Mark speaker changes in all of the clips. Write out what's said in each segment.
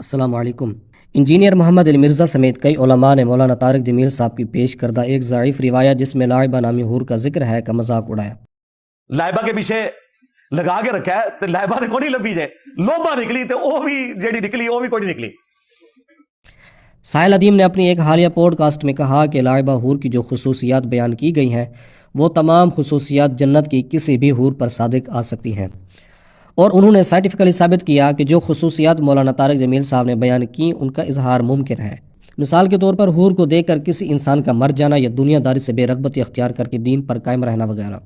Speaker 1: السلام علیکم۔ انجینئر محمد علی مرزا سمیت کئی علماء نے مولانا طارق جمیل صاحب کی پیش کردہ ایک ضعیف روایت جس میں لائبہ نامی حور کا ذکر ہے کا مذاق اڑایا۔
Speaker 2: لائبہ کے پیچھے لگا کے رکھا ہے تو لائبہ تے کوئی نہیں لبھی جائے، لوبا نکلی تو وہ بھی جیڑی نکلی وہ بھی کوئی نہیں نکلی۔
Speaker 1: ساحل ادیم نے اپنی ایک حالیہ پوڈ کاسٹ میں کہا کہ لائبہ حور کی جو خصوصیات بیان کی گئی ہیں وہ تمام خصوصیات جنت کی کسی بھی حور پر صادق آ سکتی ہیں، اور انہوں نے سائنٹیفکلی ثابت کیا کہ جو خصوصیات مولانا طارق جمیل صاحب نے بیان کی ان کا اظہار ممکن ہے۔ مثال کے طور پر حور کو دیکھ کر کسی انسان کا مر جانا یا دنیا داری سے بے رغبتی اختیار کر کے دین پر قائم رہنا وغیرہ۔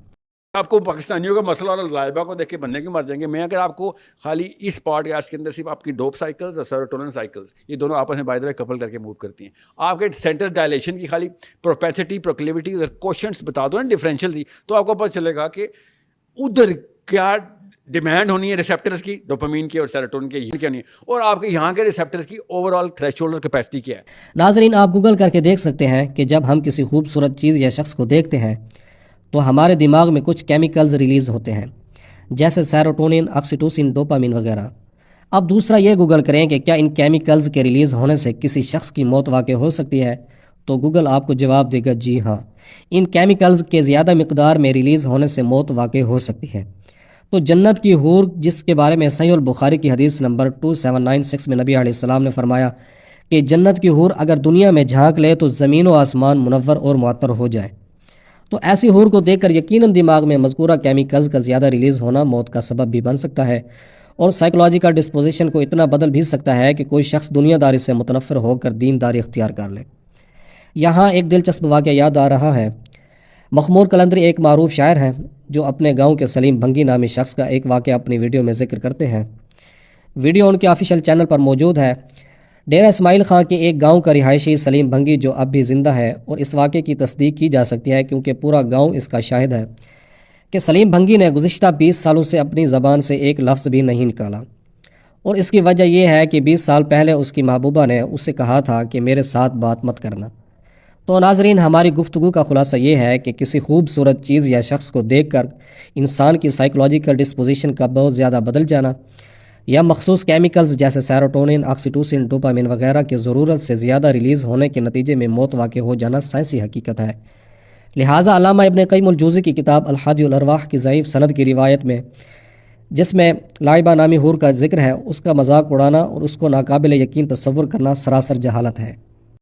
Speaker 3: آپ کو پاکستانیوں کا مسئلہ اور لائبہ کو دیکھ کے بندے کیوں مر جائیں گے؟ میں اگر آپ کو خالی اس پوڈ کاسٹ کے اندر صرف آپ کی ڈوپ سائیکلز اور سیروٹونن سائیکلز یہ دونوں آپس میں بائی دا وے کپل کر کے موو کرتی ہیں، آپ کے سینٹر ڈائلیشن کی خالی پروپیسٹی پروکلیوٹیز اور کوشنٹس بتا دو نا ڈفرینشیل دی، تو آپ کو پتہ چلے گا کہ ادھر کیا ڈیمانڈ ہونی ہے ریسیپٹرز کی، ڈوپامین کی اور سیروٹونن کی کیا نہیں ہے، اور آپ کے یہاں کے ریسیپٹرز کی اوور آل تھریش ہولڈ کیپیسٹی کیا ہے۔
Speaker 1: ناظرین، آپ گوگل کر کے دیکھ سکتے ہیں کہ جب ہم کسی خوبصورت چیز یا شخص کو دیکھتے ہیں تو ہمارے دماغ میں کچھ کیمیکلز ریلیز ہوتے ہیں جیسے سیروٹونن، آکسیٹوسن، ڈوپامین وغیرہ۔ اب دوسرا یہ گوگل کریں کہ کیا ان کیمیکلز کے ریلیز ہونے سے کسی شخص کی موت واقع ہو سکتی ہے، تو گوگل آپ کو جواب دے گا جی ہاں، ان کیمیکلز کے زیادہ مقدار میں ریلیز ہونے سے موت واقع ہو سکتی ہے۔ تو جنت کی حور جس کے بارے میں صحیح البخاری کی حدیث نمبر 2796 میں نبی علیہ السلام نے فرمایا کہ جنت کی حور اگر دنیا میں جھانک لے تو زمین و آسمان منور اور معطر ہو جائے، تو ایسی حور کو دیکھ کر یقیناً دماغ میں مذکورہ کیمیکلز کا زیادہ ریلیز ہونا موت کا سبب بھی بن سکتا ہے، اور سائیکولوجیکل ڈسپوزیشن کو اتنا بدل بھی سکتا ہے کہ کوئی شخص دنیا داری سے متنفر ہو کر دین داری اختیار کر لے۔ یہاں ایک دلچسپ واقعہ یاد آ رہا ہے۔ مخمور قلندری ایک معروف شاعر ہیں جو اپنے گاؤں کے سلیم بھنگی نامی شخص کا ایک واقعہ اپنی ویڈیو میں ذکر کرتے ہیں۔ ویڈیو ان کے آفیشیل چینل پر موجود ہے۔ ڈیرہ اسماعیل خان کے ایک گاؤں کا رہائشی سلیم بھنگی جو اب بھی زندہ ہے، اور اس واقعے کی تصدیق کی جا سکتی ہے کیونکہ پورا گاؤں اس کا شاہد ہے کہ سلیم بھنگی نے گزشتہ 20 سالوں سے اپنی زبان سے ایک لفظ بھی نہیں نکالا، اور اس کی وجہ یہ ہے کہ 20 سال پہلے اس کی محبوبہ نے اسے کہا تھا کہ میرے ساتھ بات مت کرنا۔ تو ناظرین، ہماری گفتگو کا خلاصہ یہ ہے کہ کسی خوبصورت چیز یا شخص کو دیکھ کر انسان کی سائیکولوجیکل ڈسپوزیشن کا بہت زیادہ بدل جانا، یا مخصوص کیمیکلز جیسے سیروٹونن، آکسیٹوسن، ڈوپامین وغیرہ کی ضرورت سے زیادہ ریلیز ہونے کے نتیجے میں موت واقع ہو جانا سائنسی حقیقت ہے۔ لہٰذا علامہ ابن قیم الجوزی کی کتاب الحادی الارواح کی ضعیف سند کی روایت میں جس میں لائبہ نامی حور کا ذکر ہے، اس کا مذاق اڑانا اور اس کو ناقابل یقین تصور کرنا سراسر جہالت ہے۔